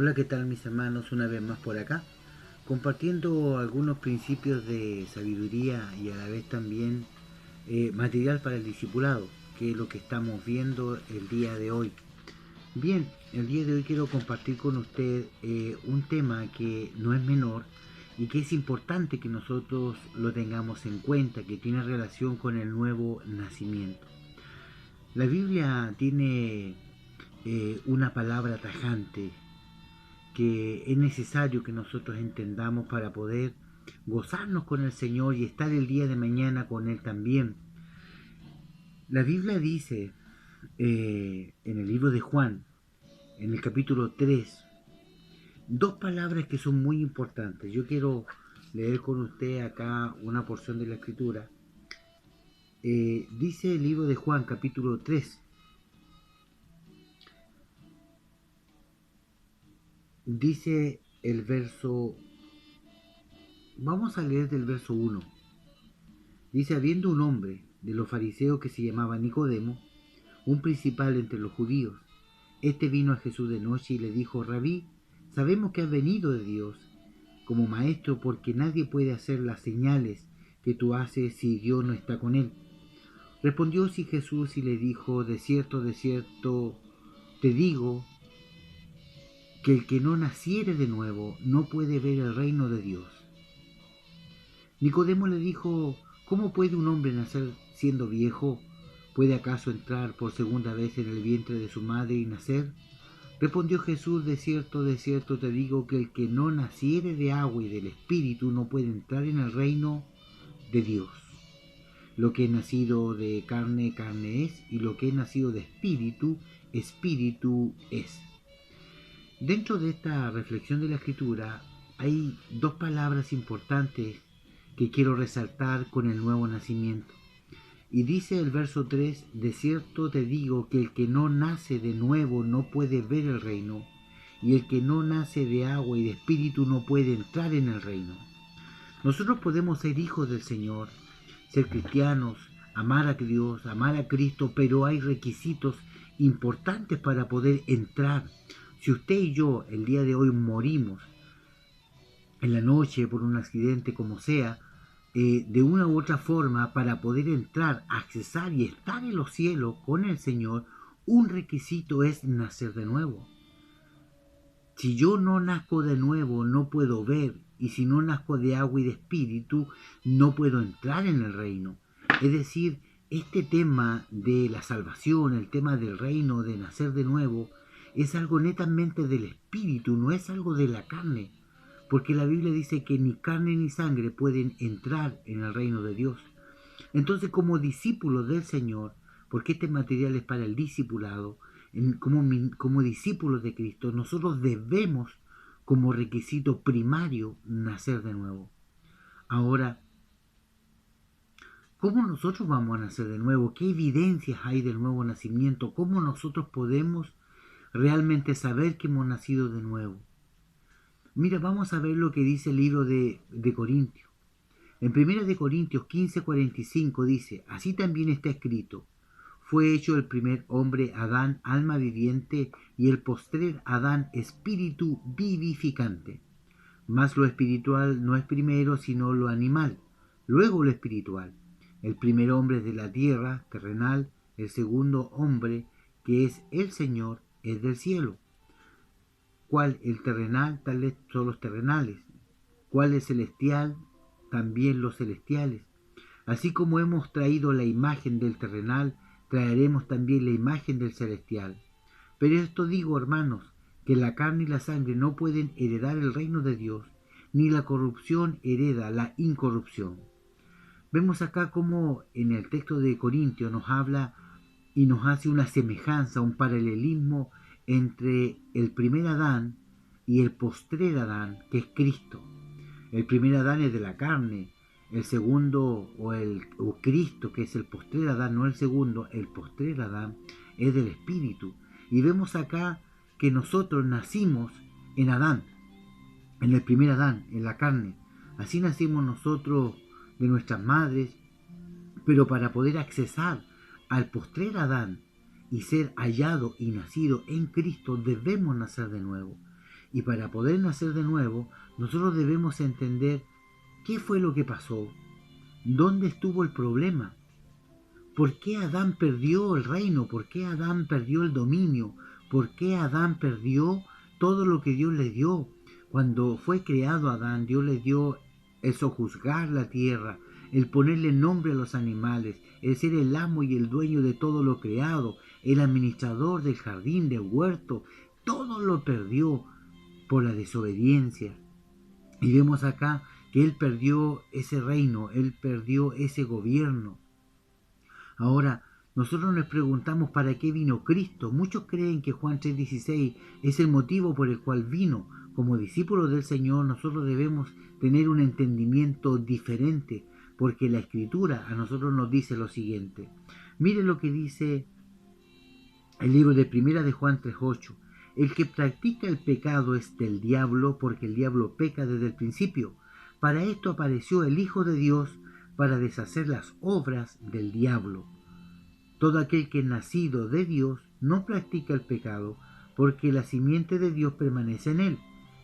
Hola, ¿qué tal mis hermanos? Una vez más por acá, compartiendo algunos principios de sabiduría y a la vez también material para el discipulado, que es lo que estamos viendo el día de hoy. Bien, el día de hoy quiero compartir con usted un tema que no es menor y que es importante que nosotros lo tengamos en cuenta, que tiene relación con el nuevo nacimiento. La Biblia tiene una palabra tajante que es necesario que nosotros entendamos para poder gozarnos con el Señor y estar el día de mañana con Él también. La Biblia dice en el libro de Juan, en el capítulo 3, dos palabras que son muy importantes. Yo quiero leer con usted acá una porción de la escritura. Dice el libro de Juan, capítulo 3, dice el verso, vamos a leer del verso 1. Dice, habiendo un hombre de los fariseos que se llamaba Nicodemo, un principal entre los judíos, este vino a Jesús de noche y le dijo, Rabí, sabemos que has venido de Dios como maestro, porque nadie puede hacer las señales que tú haces si Dios no está con él. Respondió sí Jesús y le dijo, de cierto, te digo que el que no naciere de nuevo no puede ver el reino de Dios. Nicodemo le dijo, ¿cómo puede un hombre nacer siendo viejo? ¿Puede acaso entrar por segunda vez en el vientre de su madre y nacer? Respondió Jesús, de cierto, te digo que el que no naciere de agua y del Espíritu no puede entrar en el reino de Dios. Lo que es nacido de carne, carne es, y lo que es nacido de espíritu, espíritu es. Dentro de esta reflexión de la Escritura hay dos palabras importantes que quiero resaltar con el nuevo nacimiento. Y dice el verso 3, de cierto te digo que el que no nace de nuevo no puede ver el reino, y el que no nace de agua y de espíritu no puede entrar en el reino. Nosotros podemos ser hijos del Señor, ser cristianos, amar a Dios, amar a Cristo, pero hay requisitos importantes para poder entrar. Si usted y yo el día de hoy morimos en la noche por un accidente como sea, de una u otra forma, para poder entrar, accesar y estar en los cielos con el Señor, un requisito es nacer de nuevo. Si yo no nazco de nuevo, no puedo ver, y si no nazco de agua y de espíritu, no puedo entrar en el reino. Es decir, este tema de la salvación, el tema del reino, de nacer de nuevo, es algo netamente del espíritu, no es algo de la carne, porque la Biblia dice que ni carne ni sangre pueden entrar en el reino de Dios. Entonces, como discípulos del Señor, porque este material es para el discipulado, como discípulos de Cristo, nosotros debemos, como requisito primario, nacer de nuevo. Ahora, ¿cómo nosotros vamos a nacer de nuevo? ¿Qué evidencias hay del nuevo nacimiento? ¿Cómo nosotros podemos realmente saber que hemos nacido de nuevo? Mira, vamos a ver lo que dice el libro de Corintios. En 1 de Corintios 15:45 dice, así también está escrito, fue hecho el primer hombre Adán alma viviente y el postrer Adán espíritu vivificante. Mas lo espiritual no es primero sino lo animal, luego lo espiritual. El primer hombre es de la tierra, terrenal, el segundo hombre, que es el Señor, es del cielo. ¿Cuál el terrenal? Tales son los terrenales. ¿Cuál es celestial? También los celestiales. Así como hemos traído la imagen del terrenal, traeremos también la imagen del celestial. Pero esto digo, hermanos, que la carne y la sangre no pueden heredar el reino de Dios, ni la corrupción hereda la incorrupción. Vemos acá como en el texto de Corintios nos habla y nos hace una semejanza, un paralelismo entre el primer Adán y el postrer Adán, que es Cristo. El primer Adán es de la carne, el segundo o Cristo, que es el postrer Adán, no el segundo, el postrer Adán es del Espíritu. Y vemos acá que nosotros nacimos en Adán, en el primer Adán, en la carne. Así nacimos nosotros de nuestras madres, pero para poder accesar al postrer Adán y ser hallado y nacido en Cristo, debemos nacer de nuevo. Y para poder nacer de nuevo, nosotros debemos entender qué fue lo que pasó, dónde estuvo el problema, por qué Adán perdió el reino, por qué Adán perdió el dominio, por qué Adán perdió todo lo que Dios le dio. Cuando fue creado Adán, Dios le dio el sojuzgar la tierra, el ponerle nombre a los animales, el ser el amo y el dueño de todo lo creado, el administrador del jardín, del huerto. Todo lo perdió por la desobediencia. Y vemos acá que él perdió ese reino, él perdió ese gobierno. Ahora, nosotros nos preguntamos para qué vino Cristo. Muchos creen que Juan 3:16 es el motivo por el cual vino. Como discípulos del Señor, nosotros debemos tener un entendimiento diferente, porque la Escritura a nosotros nos dice lo siguiente. Mire lo que dice el libro de Primera de Juan 3:8. El que practica el pecado es del diablo, porque el diablo peca desde el principio. Para esto apareció el Hijo de Dios, para deshacer las obras del diablo. Todo aquel que es nacido de Dios no practica el pecado, porque la simiente de Dios permanece en él,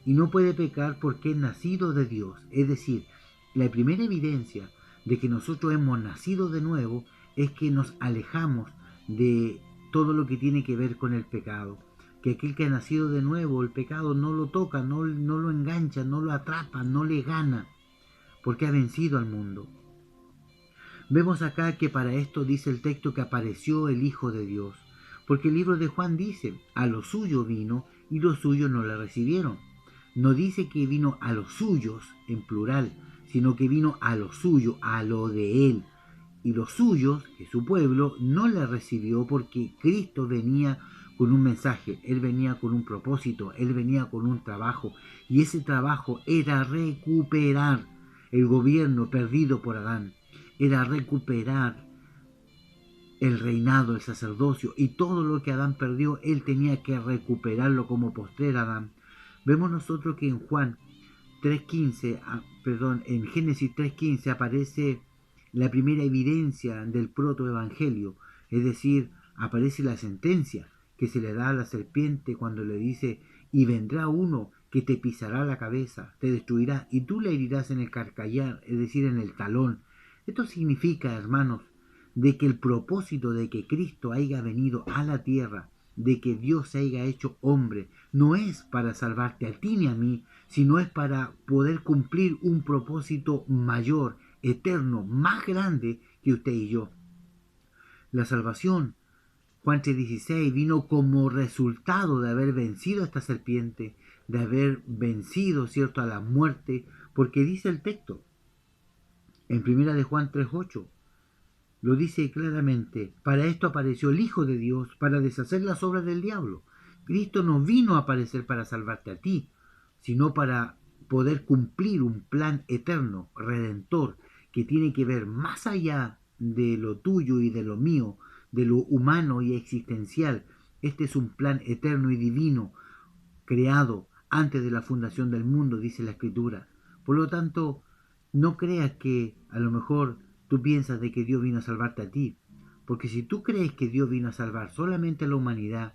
y no puede pecar porque es nacido de Dios. Es decir, la primera evidencia de que nosotros hemos nacido de nuevo es que nos alejamos de todo lo que tiene que ver con el pecado. Que aquel que ha nacido de nuevo, el pecado no lo toca, no lo engancha, no lo atrapa, no le gana, porque ha vencido al mundo. Vemos acá que para esto dice el texto que apareció el Hijo de Dios, porque el libro de Juan dice, a lo suyo vino y los suyos no le recibieron. No dice que vino a los suyos en plural, sino que vino a lo suyo, a lo de él. Y los suyos, que su pueblo, no le recibió porque Cristo venía con un mensaje, él venía con un propósito, él venía con un trabajo, y ese trabajo era recuperar el gobierno perdido por Adán, era recuperar el reinado, el sacerdocio, y todo lo que Adán perdió, él tenía que recuperarlo como postrer Adán. Vemos nosotros que en Juan 3.15, en Génesis 3.15 aparece la primera evidencia del protoevangelio, es decir, aparece la sentencia que se le da a la serpiente cuando le dice, y vendrá uno que te pisará la cabeza, te destruirá, y tú le herirás en el carcayar, es decir, en el talón. Esto significa, hermanos, de que el propósito de que Cristo haya venido a la tierra, de que Dios se haya hecho hombre, no es para salvarte a ti ni a mí, sino es para poder cumplir un propósito mayor, eterno, más grande que usted y yo. La salvación, Juan 3:16, vino como resultado de haber vencido a esta serpiente, de haber vencido, ¿cierto?, a la muerte, porque dice el texto, en primera de Juan 3:8, lo dice claramente, para esto apareció el Hijo de Dios, para deshacer las obras del diablo. Cristo no vino a aparecer para salvarte a ti, sino para poder cumplir un plan eterno, redentor, que tiene que ver más allá de lo tuyo y de lo mío, de lo humano y existencial. Este es un plan eterno y divino, creado antes de la fundación del mundo, dice la Escritura. Por lo tanto, no creas que a lo mejor tú piensas de que Dios vino a salvarte a ti, porque si tú crees que Dios vino a salvar solamente a la humanidad,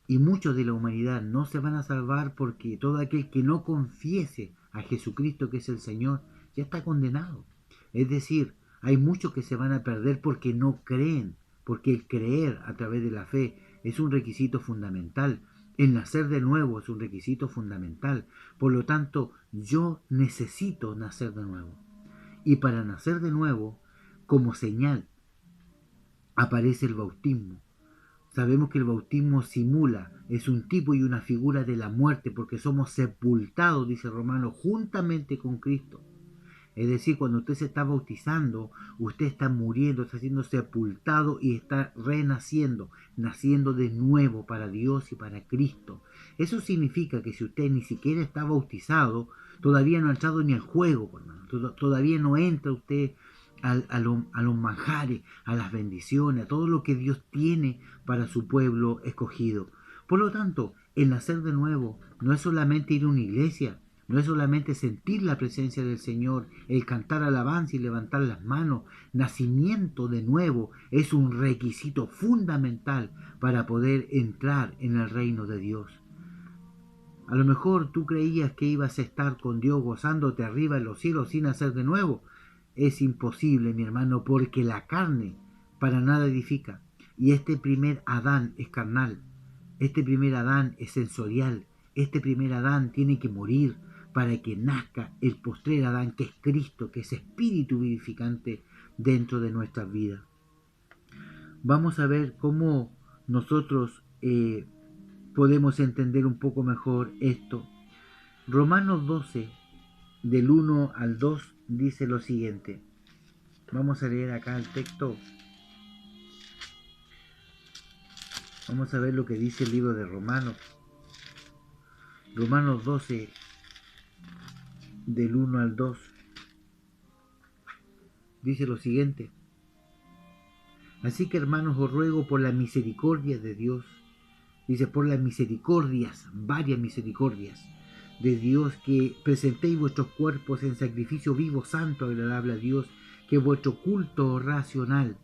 y muchos de la humanidad no se van a salvar porque todo aquel que no confiese a Jesucristo que es el Señor, ya está condenado. Es decir, hay muchos que se van a perder porque no creen, porque el creer a través de la fe es un requisito fundamental. El nacer de nuevo es un requisito fundamental. Por lo tanto, yo necesito nacer de nuevo. Y para nacer de nuevo, como señal, aparece el bautismo. Sabemos que el bautismo simula, es un tipo y una figura de la muerte, porque somos sepultados, dice Romano, juntamente con Cristo. Es decir, cuando usted se está bautizando, usted está muriendo, está siendo sepultado y está renaciendo, naciendo de nuevo para Dios y para Cristo. Eso significa que si usted ni siquiera está bautizado, todavía no ha entrado ni al juego, hermano. Todavía no entra usted a los manjares, a las bendiciones, a todo lo que Dios tiene para su pueblo escogido. Por lo tanto, el nacer de nuevo no es solamente ir a una iglesia, no es solamente sentir la presencia del Señor, el cantar alabanza y levantar las manos. Nacimiento de nuevo es un requisito fundamental para poder entrar en el reino de Dios. A lo mejor tú creías que ibas a estar con Dios gozándote arriba en los cielos sin nacer de nuevo. Es imposible, mi hermano, porque la carne para nada edifica. Y este primer Adán es carnal. Este primer Adán es sensorial. Este primer Adán tiene que morir para que nazca el postrer Adán, que es Cristo, que es espíritu vivificante dentro de nuestras vidas. Vamos a ver cómo nosotros podemos entender un poco mejor esto. Romanos 12, del 1 al 2, dice lo siguiente. Vamos a leer acá el texto. Vamos a ver lo que dice el libro de Romanos. Romanos 12, del 1 al 2. Dice lo siguiente. Así que, hermanos, os ruego por la misericordia de Dios, dice, por las misericordias, varias misericordias de Dios, que presentéis vuestros cuerpos en sacrificio vivo, santo, agradable a Dios, que es vuestro culto racional.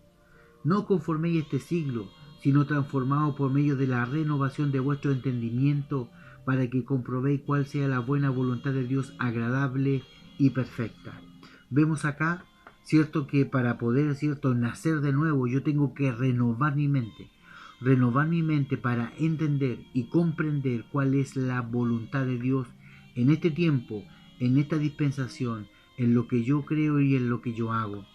No conforméis este siglo, sino transformaos por medio de la renovación de vuestro entendimiento, para que comprobéis cuál sea la buena voluntad de Dios, agradable y perfecta. Vemos acá, cierto, que para poder, cierto, nacer de nuevo, yo tengo que renovar mi mente para entender y comprender cuál es la voluntad de Dios en este tiempo, en esta dispensación, en lo que yo creo y en lo que yo hago.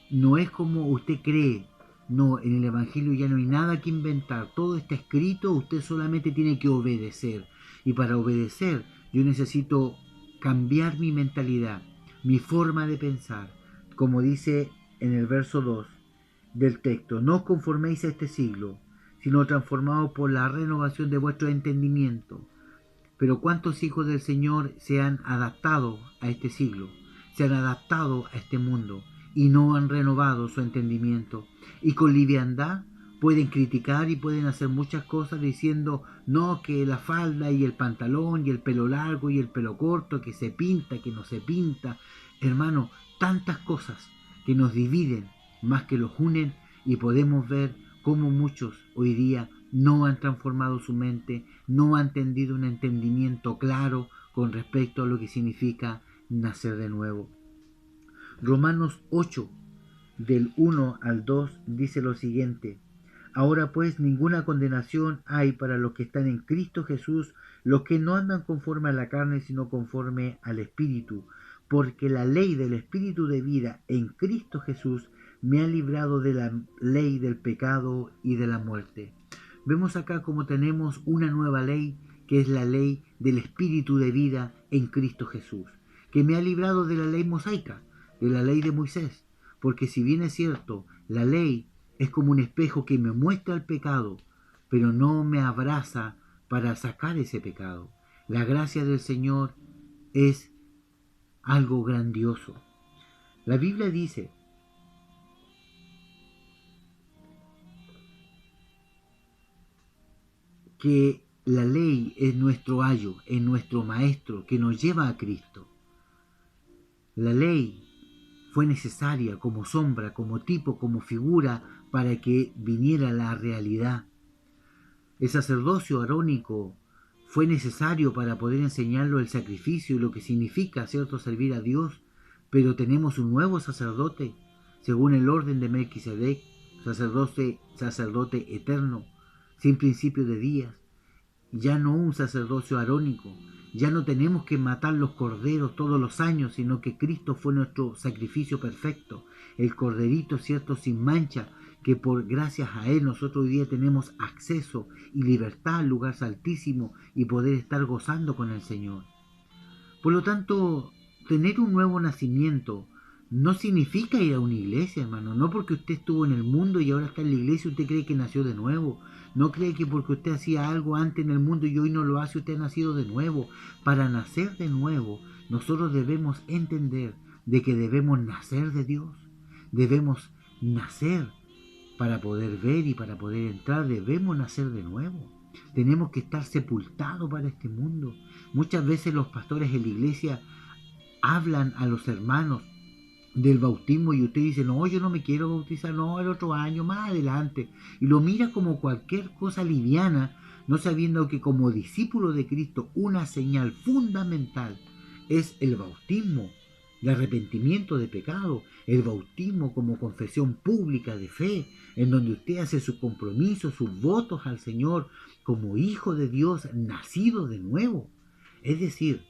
No es como usted cree. No, en el Evangelio ya no hay nada que inventar. Todo está escrito, usted solamente tiene que obedecer. Y para obedecer, yo necesito cambiar mi mentalidad, mi forma de pensar. Como dice en el verso 2 del texto, no os conforméis a este siglo, sino transformados por la renovación de vuestro entendimiento. Pero ¿cuántos hijos del Señor se han adaptado a este siglo? Se han adaptado a este mundo y no han renovado su entendimiento. Y con liviandad pueden criticar y pueden hacer muchas cosas diciendo, no, que la falda y el pantalón y el pelo largo y el pelo corto, que se pinta, que no se pinta. Hermano, tantas cosas que nos dividen más que los unen, y podemos ver cómo muchos hoy día no han transformado su mente, no han tenido un entendimiento claro con respecto a lo que significa nacer de nuevo. Romanos 8, del 1 al 2, dice lo siguiente. Ahora pues ninguna condenación hay para los que están en Cristo Jesús, los que no andan conforme a la carne, sino conforme al Espíritu, porque la ley del Espíritu de vida en Cristo Jesús me ha librado de la ley del pecado y de la muerte. Vemos acá como tenemos una nueva ley, que es la ley del Espíritu de vida en Cristo Jesús, que me ha librado de la ley mosaica, de la ley de Moisés, porque si bien es cierto, la ley es como un espejo que me muestra el pecado, pero no me abraza para sacar ese pecado. La gracia del Señor es algo grandioso. La Biblia dice que la ley es nuestro ayo, es nuestro maestro que nos lleva a Cristo. La ley fue necesaria como sombra, como tipo, como figura para que viniera la realidad. El sacerdocio arónico fue necesario para poder enseñarlo el sacrificio y lo que significa, ¿cierto?, servir a Dios. Pero tenemos un nuevo sacerdote, según el orden de Melquisedec, sacerdote eterno, sin principio de días. Ya no un sacerdocio arónico, ya no tenemos que matar los corderos todos los años, sino que Cristo fue nuestro sacrificio perfecto, el corderito, cierto, sin mancha, que por gracias a Él nosotros hoy día tenemos acceso y libertad al lugar altísimo y poder estar gozando con el Señor. Por lo tanto, tener un nuevo nacimiento no significa ir a una iglesia, hermano. No porque usted estuvo en el mundo y ahora está en la iglesia, usted cree que nació de nuevo. No cree que porque usted hacía algo antes en el mundo y hoy no lo hace, usted ha nacido de nuevo. Para nacer de nuevo, nosotros debemos entender de que debemos nacer de Dios. Debemos nacer para poder ver y para poder entrar. Debemos nacer de nuevo. Tenemos que estar sepultados para este mundo. Muchas veces los pastores en la iglesia hablan a los hermanos del bautismo y usted dice, no, yo no me quiero bautizar, no, el otro año, más adelante, y lo mira como cualquier cosa liviana, no sabiendo que como discípulo de Cristo una señal fundamental es el bautismo de arrepentimiento de pecado, el bautismo como confesión pública de fe, en donde usted hace sus compromisos, sus votos al Señor como hijo de Dios nacido de nuevo. Es decir,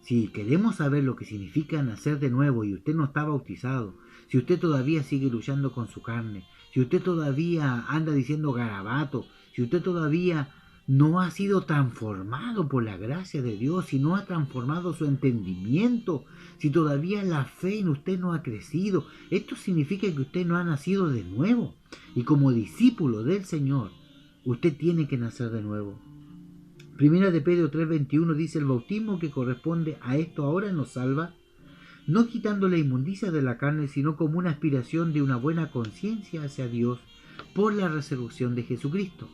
si queremos saber lo que significa nacer de nuevo y usted no está bautizado, si usted todavía sigue luchando con su carne, si usted todavía anda diciendo garabato, si usted todavía no ha sido transformado por la gracia de Dios, si no ha transformado su entendimiento, si todavía la fe en usted no ha crecido, esto significa que usted no ha nacido de nuevo. Y como discípulo del Señor, usted tiene que nacer de nuevo. Primera de Pedro 3:21 dice: el bautismo que corresponde a esto ahora nos salva, no quitando la inmundicia de la carne, sino como una aspiración de una buena conciencia hacia Dios por la resurrección de Jesucristo.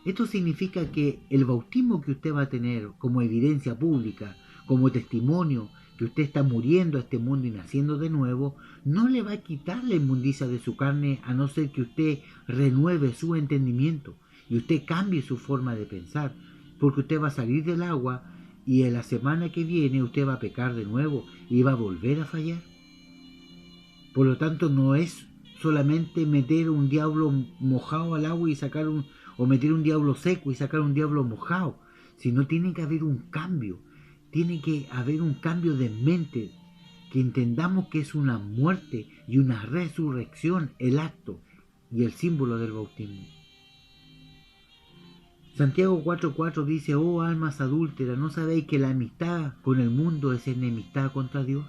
Esto significa que el bautismo que usted va a tener como evidencia pública, como testimonio que usted está muriendo a este mundo y naciendo de nuevo, no le va a quitar la inmundicia de su carne, a no ser que usted renueve su entendimiento y usted cambie su forma de pensar, porque usted va a salir del agua y en la semana que viene usted va a pecar de nuevo y va a volver a fallar. Por lo tanto, no es solamente meter un diablo mojado al agua y sacar o meter un diablo seco y sacar un diablo mojado, sino tiene que haber un cambio, tiene que haber un cambio de mente, que entendamos que es una muerte y una resurrección el acto y el símbolo del bautismo. Santiago 4:4 dice: oh almas adúlteras, ¿no sabéis que la amistad con el mundo es enemistad contra Dios?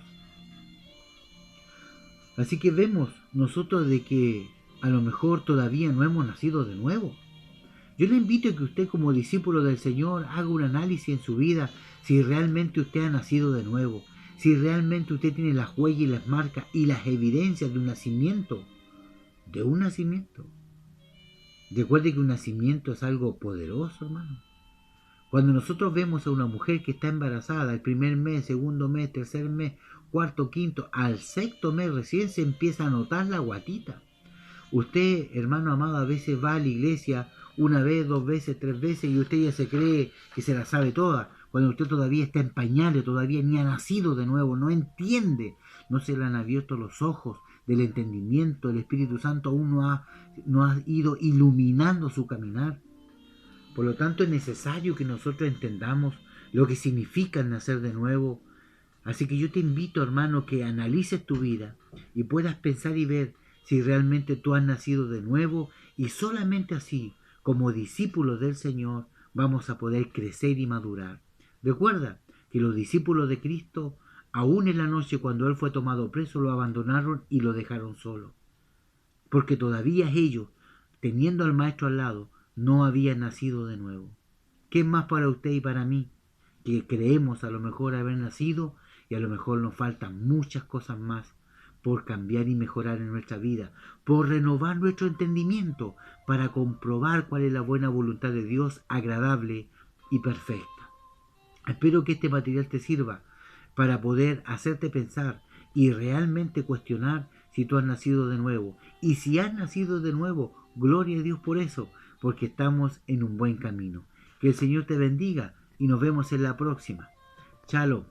Así que vemos nosotros de que a lo mejor todavía no hemos nacido de nuevo. Yo le invito a que usted como discípulo del Señor haga un análisis en su vida si realmente usted ha nacido de nuevo, si realmente usted tiene las huellas y las marcas y las evidencias de un nacimiento. De un nacimiento. Recuerde que un nacimiento es algo poderoso, hermano. Cuando nosotros vemos a una mujer que está embarazada el primer mes, segundo mes, tercer mes, cuarto, quinto, al sexto mes recién se empieza a notar la guatita. Usted, hermano amado, a veces va a la iglesia una vez, dos veces, tres veces y usted ya se cree que se la sabe toda, cuando usted todavía está en pañales, todavía ni ha nacido de nuevo, no entiende, no se le han abierto los ojos del entendimiento, el Espíritu Santo aún no ha ido iluminando su caminar. Por lo tanto, es necesario que nosotros entendamos lo que significa nacer de nuevo. Así que yo te invito, hermano, que analices tu vida y puedas pensar y ver si realmente tú has nacido de nuevo, y solamente así, como discípulos del Señor, vamos a poder crecer y madurar. Recuerda que los discípulos de Cristo, aún en la noche cuando Él fue tomado preso, lo abandonaron y lo dejaron solo. Porque todavía ellos, teniendo al Maestro al lado, no habían nacido de nuevo. ¿Qué es más para usted y para mí? Que creemos a lo mejor haber nacido y a lo mejor nos faltan muchas cosas más por cambiar y mejorar en nuestra vida, por renovar nuestro entendimiento para comprobar cuál es la buena voluntad de Dios, agradable y perfecta. Espero que este material te sirva para poder hacerte pensar y realmente cuestionar si tú has nacido de nuevo. Y si has nacido de nuevo, gloria a Dios por eso, porque estamos en un buen camino. Que el Señor te bendiga y nos vemos en la próxima. Chalo.